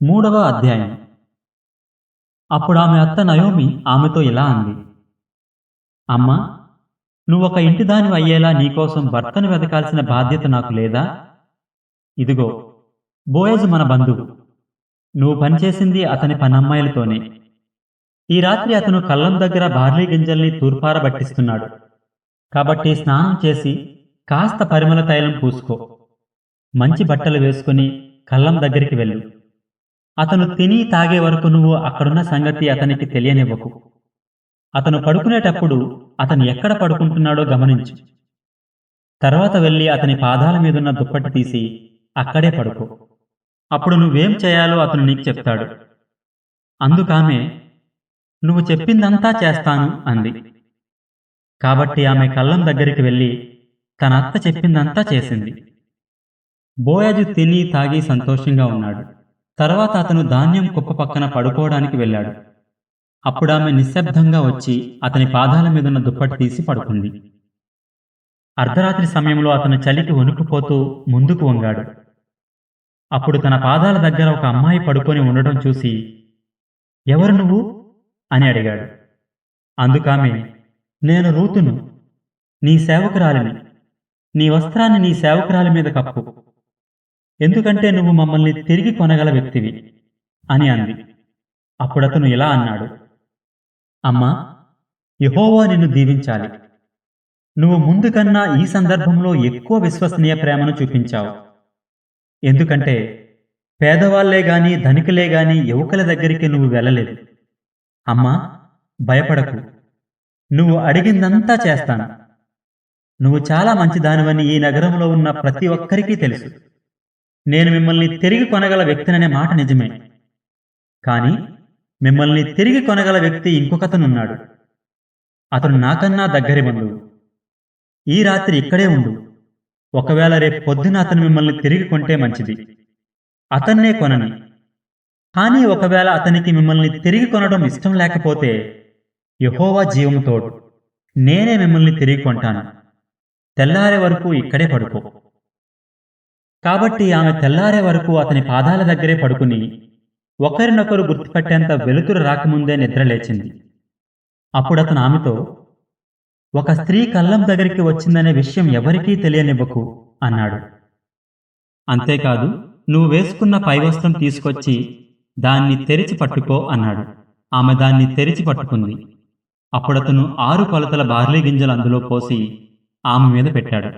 మూడవ అధ్యాయం. అప్పుడు ఆమె అత్త నయోమి ఆమెతో ఇలా అంది. అమ్మా, నువ్వొక ఇంటిదానివి అయ్యేలా నీకోసం భర్తను వెదకాల్సిన బాధ్యత నాకు లేదా? ఇదిగో, బోయజు మన బంధువు. నువ్వు పనిచేసింది అతని పనమ్మాయిలతోనే. ఈ రాత్రి అతను కళ్ళం దగ్గర బార్లీ గింజల్ని తూర్పారబట్టిస్తున్నాడు. కాబట్టి స్నానం చేసి కాస్త పరిమళ తైలం పూసుకో. మంచి బట్టలు వేసుకుని కళ్ళం దగ్గరికి వెళ్ళు. అతను తిని తాగే వరకు నువ్వు అక్కడున్న సంగతి అతనికి తెలియనివ్వకు. అతను పడుకునేటప్పుడు అతను ఎక్కడ పడుకుంటున్నాడో గమనించు. తర్వాత వెళ్ళి అతని పాదాల మీదున్న దుప్పటి తీసి అక్కడే పడుకో. అప్పుడు నువ్వేం చేయాలో అతను నీకు చెప్తాడు. అందుకామె, నువ్వు చెప్పిందంతా చేస్తాను అంది. కాబట్టి ఆమె కళ్ళం దగ్గరికి వెళ్ళి తన అత్త చెప్పిందంతా చేసింది. బోయజు తిని తాగి సంతోషంగా ఉన్నాడు. తర్వాత అతను ధాన్యం కుప్ప పక్కన పడుకోవడానికి వెళ్ళాడు. అప్పుడామె నిశ్శబ్దంగా వచ్చి అతని పాదాల మీదున్న దుప్పటి తీసి పడుకుంది. అర్ధరాత్రి సమయంలో అతను చలికి వణుకుపోతూ ముందుకు వంగాడు. అప్పుడు తన పాదాల దగ్గర ఒక అమ్మాయి పడుకొని ఉండటం చూసి, ఎవరు నువ్వు అని అడిగాడు. అందుకామె, నేను రూతును, నీ సేవకురాలిని. నీ వస్త్రాన్ని నీ సేవకురాలి మీద కప్పు, ఎందుకంటే నువ్వు మమ్మల్ని తిరిగి కొనగల వ్యక్తివి అని అంది. అప్పుడతను ఇలా అన్నాడు. అమ్మా, యెహోవా నిన్ను దీవించాలి. నువ్వు ముందు కన్నా ఈ సందర్భంలో ఎక్కువ విశ్వసనీయ ప్రేమను చూపించావు. ఎందుకంటే పేదవాళ్లే గాని ధనికులే గాని యువకుల దగ్గరికి నువ్వు వెళ్ళలేదు. అమ్మా, భయపడకు. నువ్వు అడిగిందంతా చేస్తాను. నువ్వు చాలా మంచిదానివని ఈ నగరంలో ఉన్న ప్రతి ఒక్కరికీ తెలుసు. నేను మిమ్మల్ని తిరిగి కొనగల వ్యక్తిననే మాట నిజమే. కాని మిమ్మల్ని తిరిగి కొనగల వ్యక్తి ఇంకొకతనున్నాడు. అతను నాకన్నా దగ్గరి బంధువు. ఈ రాత్రి ఇక్కడే ఉండు. ఒకవేళ రేపు పొద్దున అతను మిమ్మల్ని తిరిగి కొంటే మంచిది. అతన్నే కొనని. కానీ ఒకవేళ అతనికి మిమ్మల్ని తిరిగి కొనడం ఇష్టం లేకపోతే యెహోవా జీవము తోడు, నేనే మిమ్మల్ని తిరిగి కొంటాను. తెల్లారే వరకు ఇక్కడే పడుకో. కాబట్టి ఆమె తెల్లారే వరకు అతని పాదాల దగ్గరే పడుకుని ఒకరినొకరు గుర్తుపట్టేంత వెలుతురు రాకముందే నిద్రలేచింది. అప్పుడతను ఆమెతో, ఒక స్త్రీ కళ్ళం దగ్గరికి వచ్చిందనే విషయం ఎవరికీ తెలియనివ్వకు అన్నాడు. అంతేకాదు, నువ్వు వేసుకున్న పైవస్త్రం తీసుకొచ్చి దాన్ని తెరిచి పట్టుకో అన్నాడు. ఆమె దాన్ని తెరిచి పట్టుకుంది. అప్పుడతను 6 కొలతల బార్లీ గింజలు అందులో పోసి ఆమె మీద పెట్టాడు.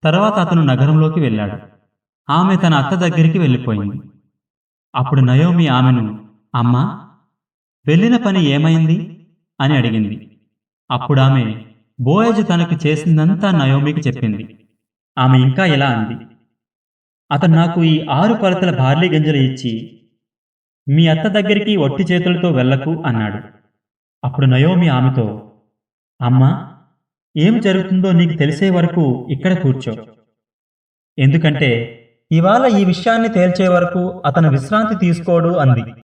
తర్వాత అతను నగరంలోకి వెళ్ళాడు. ఆమె తన అత్త దగ్గరికి వెళ్ళిపోయింది. అప్పుడు నయోమి ఆమెను, అమ్మా, వెళ్ళిన పని ఏమైంది అని అడిగింది. అప్పుడామె బోయజు తనకు చేసిందంతా నయోమికి చెప్పింది. ఆమె ఇంకా ఇలా అంది. అతను నాకు ఈ 6 కొలతల బార్లీ గింజలు ఇచ్చి, మీ అత్త దగ్గరికి ఒట్టి చేతులతో వెళ్ళకు అన్నాడు. అప్పుడు నయోమి ఆమెతో, అమ్మా, ఏం జరుగుతుందో నీకు తెలిసే వరకు ఇక్కడ కూర్చో. ఎందుకంటే ఇవాళ ఈ విషయాన్ని తేల్చే వరకు అతను విశ్రాంతి తీసుకోడు అంది.